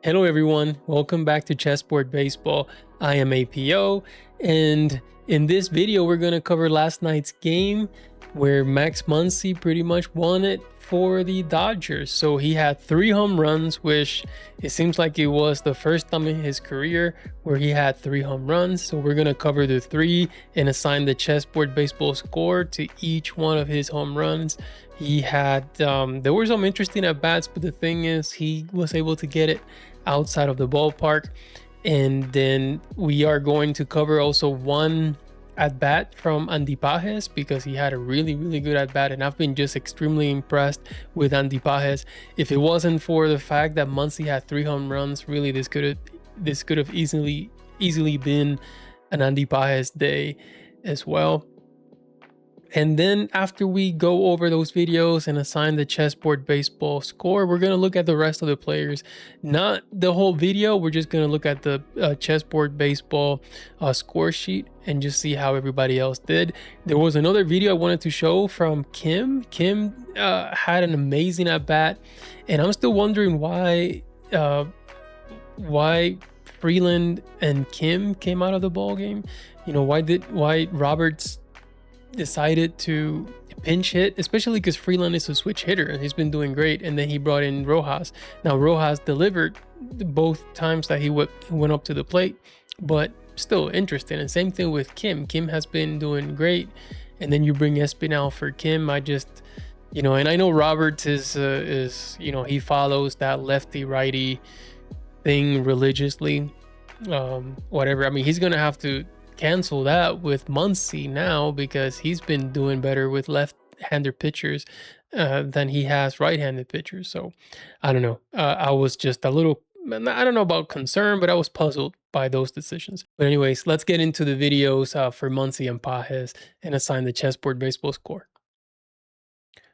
Hello everyone, welcome back to Chessboard Baseball. I am APO, and in this video we're going to cover last night's game where Max Muncy pretty much won it for the Dodgers. So he had 3 home runs, which it seems like it was the first time in his career where he had 3 home runs. So we're going to cover the 3 and assign the Chessboard Baseball score to each one of his home runs. He had there were some interesting at bats, but the thing is he was able to get it outside of the ballpark. And then we are going to cover also one at bat from Andy Pages, because he had a really good at bat, and I've been just extremely impressed with Andy Pages. If it wasn't for the fact that Muncy had 3 home runs, really this could have easily been an Andy Pages day as well. And then after we go over those videos and assign the Chessboard Baseball score, we're going to look at the rest of the players. Not the whole video, we're just going to look at the Chessboard Baseball score sheet and just see how everybody else did. There was another video I wanted to show from Kim. Kim had an amazing at-bat, and I'm still wondering why Freeland and Kim came out of the ball game. You know, why Roberts decided to pinch hit, especially because Freeland is a switch hitter and he's been doing great. And then he brought in Rojas. Now Rojas delivered both times that he went up to the plate, but still interesting. And same thing with Kim. Kim has been doing great, and then you bring Espinal for Kim. I just, you know, and I know Roberts is you know, he follows that lefty righty thing religiously. Whatever. I mean, he's gonna have to cancel that with Muncy now, because he's been doing better with left-handed pitchers than he has right-handed pitchers. So I don't know. I was just a little, I don't know about concerned, but I was puzzled by those decisions. But anyways, let's get into the videos for Muncy and Pages and assign the Chessboard Baseball score.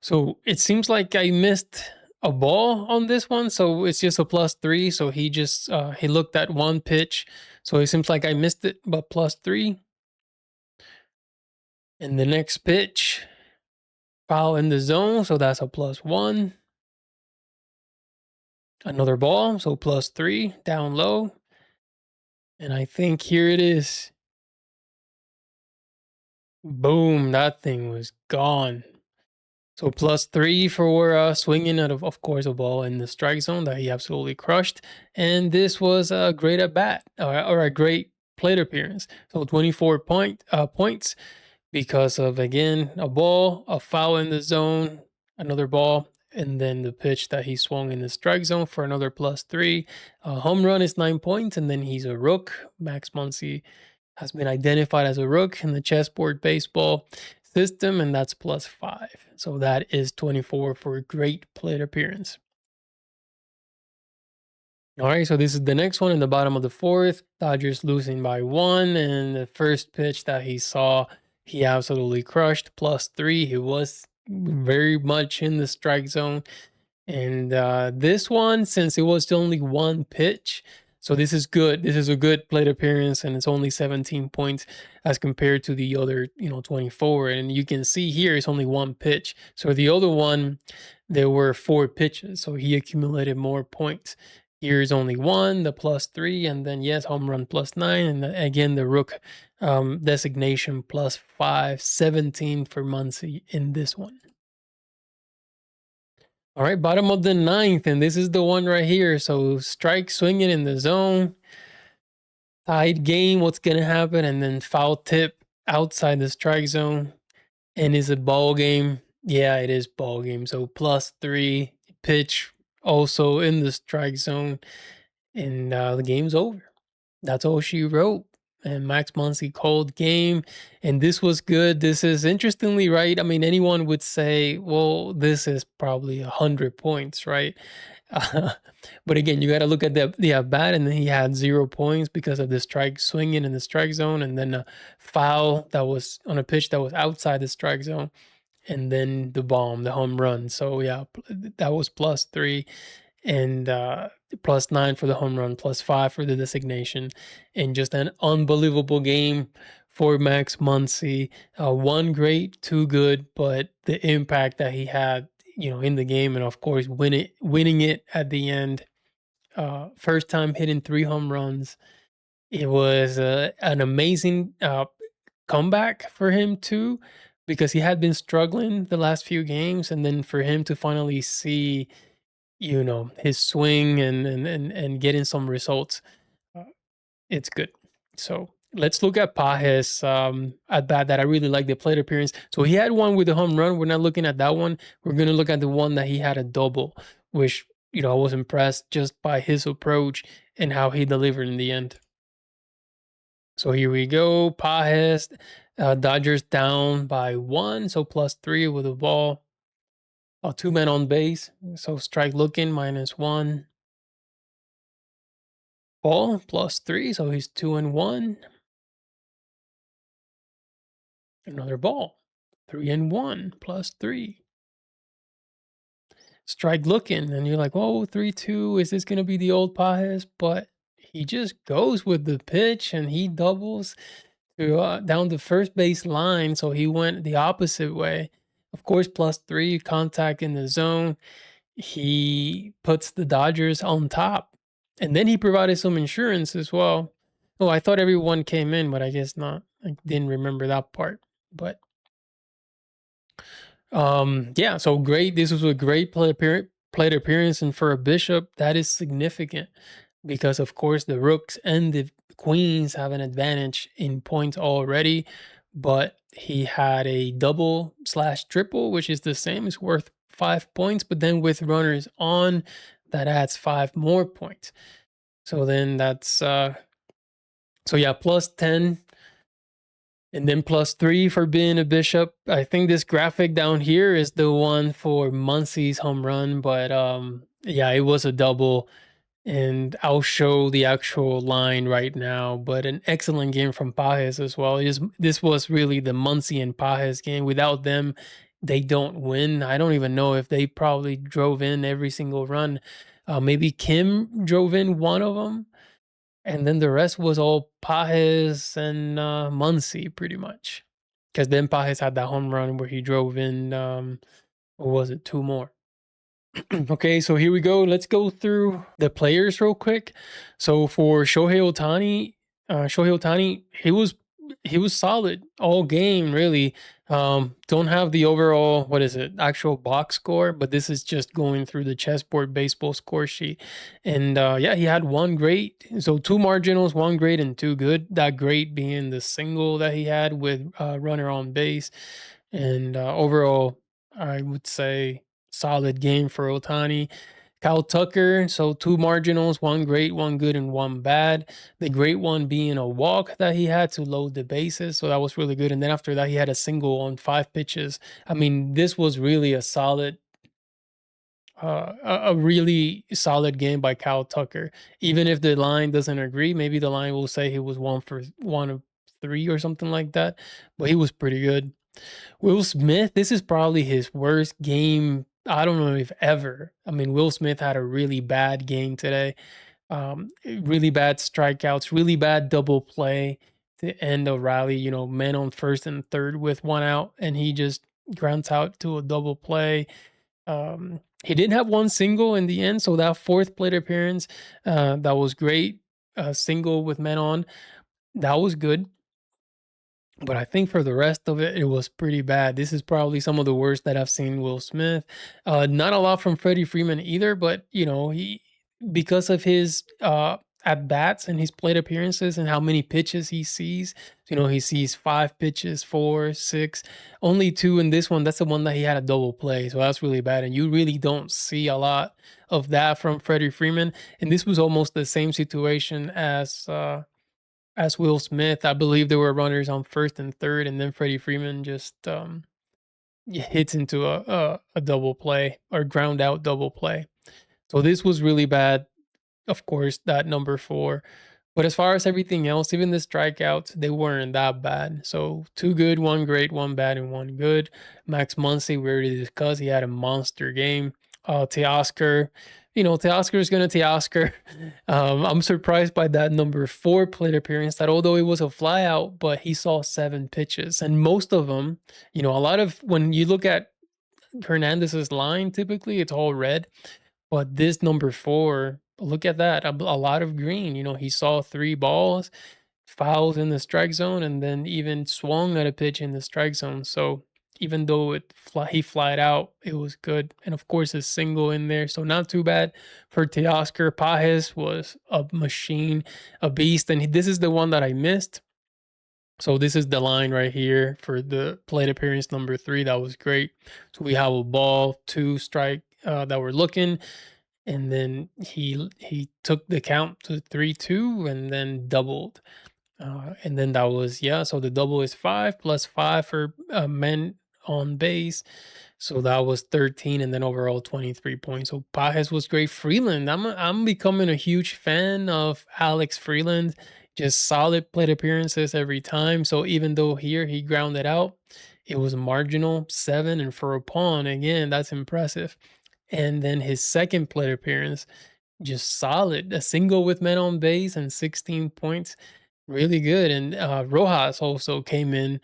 So it seems like I missed a ball on this one, so it's just a +3. So he just he looked at one pitch, so it seems like I missed it, but +3. And the next pitch, foul in the zone, so that's a +1. Another ball, so +3, down low. And I think here it is. Boom, that thing was gone. So +3 for swinging out of course, a ball in the strike zone that he absolutely crushed. And this was a great at bat, or a great plate appearance. So 24 points because of, again, a ball, a foul in the zone, another ball, and then the pitch that he swung in the strike zone for another +3. Home run is 9 points, and then he's a rook. Max Muncy has been identified as a rook in the Chessboard Baseball system, and that's +5. So that is 24 for a great plate appearance. All right, so this is the next one in the bottom of the 4th. Dodgers losing by 1, and the first pitch that he saw, he absolutely crushed. +3. He was very much in the strike zone. And this one, since it was only one pitch, so this is good. This is a good plate appearance, and it's only 17 points as compared to the other, 24. And you can see here it's only one pitch. So the other one, there were 4 pitches, so he accumulated more points. Here's only one, the +3, and then yes, home run +9, and again the rook designation +5, 17 for Muncy in this one. All right, bottom of the 9th, and this is the one right here. So strike swinging in the zone, tied game, what's gonna happen? And then foul tip outside the strike zone. And is it ball game? Yeah, it is ball game. So +3, pitch also in the strike zone, and the game's over. That's all she wrote. And Max Muncy called game, and this was good. This is, interestingly, right, I mean, anyone would say, well, this is probably 100 points, right? But again, you got to look at the at bat, and then he had 0 points because of the strike swinging in the strike zone, and then a foul that was on a pitch that was outside the strike zone, and then the bomb, the home run. So yeah, that was +3. And +9 for the home run, +5 for the designation, and just an unbelievable game for Max Muncy. 1 great, 2 good, but the impact that he had, in the game, and of course winning it at the end, first time hitting 3 home runs. It was an amazing comeback for him too, because he had been struggling the last few games, and then for him to finally see, his swing and getting some results, uh, it's good. So let's look at Pajes at bat that I really like the plate appearance. So he had one with a home run. We're not looking at that one. We're gonna look at the one that he had a double, which I was impressed just by his approach and how he delivered in the end. So here we go. Pajes, Dodgers down by 1, so +3 with a ball. 2 men on base, so strike looking -1. Ball +3, so he's 2-1. Another ball, 3-1 +3. Strike looking, and you're like, oh, 3-2. Is this gonna be the old Pajes? But he just goes with the pitch and he doubles to down the first base line. So he went the opposite way. Of course, +3 contact in the zone. He puts the Dodgers on top, and then he provided some insurance as well. Oh, I thought everyone came in, but I guess not. I didn't remember that part. But yeah, so great. This was a great plate appearance, and for a Bishop, that is significant because, of course, the Rooks and the Queens have an advantage in points already. But he had a double/triple, which is the same. It's worth 5 points, but then with runners on, that adds 5 more points. So then that's so yeah, +10. And then +3 for being a Bishop. I think this graphic down here is the one for Muncy's home run, but yeah, it was a double, and I'll show the actual line right now. But an excellent game from Pajes as well. This was really the Muncy and Pajes game. Without them, they don't win. I don't even know if they probably drove in every single run. Maybe Kim drove in one of them. And then the rest was all Pajes and Muncy pretty much. Because then Pajes had that home run where he drove in, what was it, 2 more. Okay, so here we go. Let's go through the players real quick. So for Shohei Ohtani, he was solid all game, really. Don't have the overall, what is it, actual box score, but this is just going through the Chessboard Baseball score sheet. And yeah, he had 1 great, so 2 marginals, 1 great, and 2 good. That great being the single that he had with runner on base. And overall, I would say solid game for Ohtani. Kyle Tucker, so 2 marginals, 1 great, 1 good, and 1 bad. The great one being a walk that he had to load the bases, so that was really good. And then after that, he had a single on 5 pitches. I mean, this was really a solid, a really solid game by Kyle Tucker. Even if the line doesn't agree, maybe the line will say he was 1 for 1 of 3 or something like that, but he was pretty good. Will Smith, this is probably his worst game, I don't know if ever. I mean, Will Smith had a really bad game today. Really bad strikeouts, really bad double play to end a rally, men on first and third with 1 out, and he just grounds out to a double play. He did have 1 single in the end, so that 4th plate appearance, that was great. Single with men on, that was good. But I think for the rest of it, it was pretty bad. This is probably some of the worst that I've seen Will Smith. Not a lot from Freddie Freeman either, but he, because of his at bats and his plate appearances and how many pitches he sees. He sees 5 pitches, 4, 6, only 2 in this one. That's the one that he had a double play, so that's really bad. And you really don't see a lot of that from Freddie Freeman. And this was almost the same situation as Will Smith. I believe there were runners on first and third, and then Freddie Freeman just hits into a double play or ground out double play. So this was really bad. Of course, that number 4. But as far as everything else, even the strikeouts, they weren't that bad. So 2 good, 1 great, 1 bad, and 1 good. Max Muncy, we already discussed, he had a monster game. Teoscar, Teoscar is going to Teoscar. I'm surprised by that number 4 plate appearance, that although it was a flyout, but he saw 7 pitches. And most of them, a lot of, when you look at Hernandez's line, typically it's all red. But this number 4, But look at that, a lot of green. You know, he saw 3 balls, fouls in the strike zone, and then even swung at a pitch in the strike zone. So even though he flied out, it was good. And of course, a single in there, so not too bad for Teoscar. Pages was a machine, a beast, and this is the one that I missed. So this is the line right here for the plate appearance number 3. That was great. So we have a ball, 2 strike that we're looking, and then he took the count to 3-2 and then doubled. And then that was, yeah, so the double is 5 plus 5 for men on base. So that was 13, and then overall 23 points. So Pajes was great. Freeland, I'm becoming a huge fan of Alex Freeland. Just solid plate appearances every time. So even though here he grounded out, it was marginal 7, and for a pawn, again, that's impressive. And then his second plate appearance, just solid. A single with men on base and 16 points. Really good. And Rojas also came in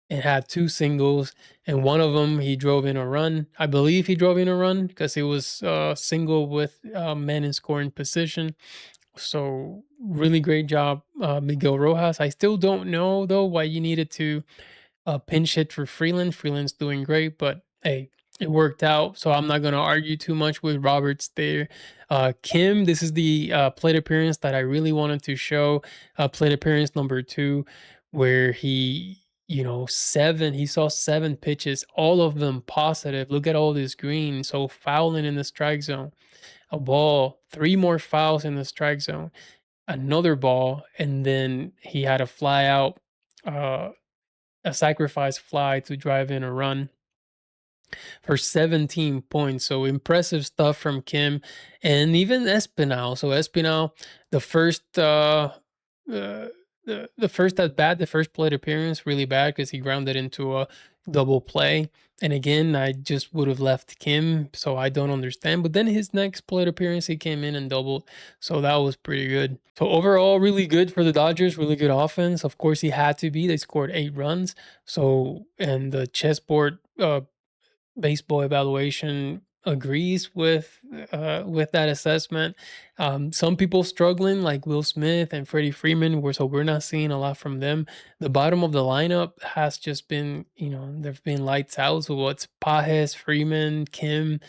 and had 2 singles, and one of them he drove in a run. I believe he drove in a run because it was single with men in scoring position. So really great job, Miguel Rojas. I still don't know though why you needed to pinch hit for Freeland. Freeland's doing great, but hey, it worked out. So I'm not going to argue too much with Roberts there. Kim, this is the plate appearance that I really wanted to show. Plate appearance number 2, where he saw 7 pitches, all of them positive. Look at all this green. So fouling in the strike zone, a ball, 3 more fouls in the strike zone, another ball, and then he had a fly out. A sacrifice fly to drive in a run for 17 points. So impressive stuff from Kim, and even Espinal. So Espinal, the first the first at bat, the first plate appearance, really bad because he grounded into a double play. And again, I just would have left Kim, so I don't understand. But then his next plate appearance, he came in and doubled, so that was pretty good. So overall, really good for the Dodgers. Really good offense. Of course, he had to be. They scored 8 runs. So, and the chessboard baseball evaluation agrees with that assessment. Some people struggling like Will Smith and Freddie Freeman, so we're not seeing a lot from them. The bottom of the lineup has just been, they've been lights out. So what's Pajes, Freeman, Kim,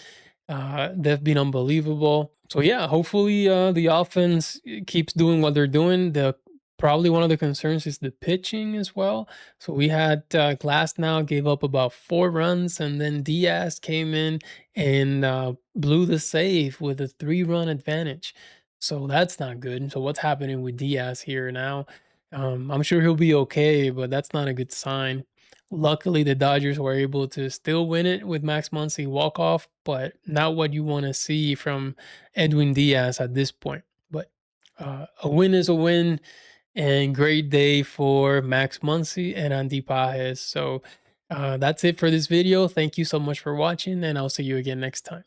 they've been unbelievable. So yeah, hopefully the offense keeps doing what they're doing. The Probably one of the concerns is the pitching as well. So we had Glass now gave up about 4 runs, and then Diaz came in and blew the save with a 3-run advantage. So that's not good. So what's happening with Diaz here now? I'm sure he'll be okay, but that's not a good sign. Luckily, the Dodgers were able to still win it with Max Muncy walk-off, but not what you want to see from Edwin Diaz at this point. But a win is a win, and great day for Max Muncy and Andy Pajes. So that's it for this video. Thank you so much for watching, and I'll see you again next time.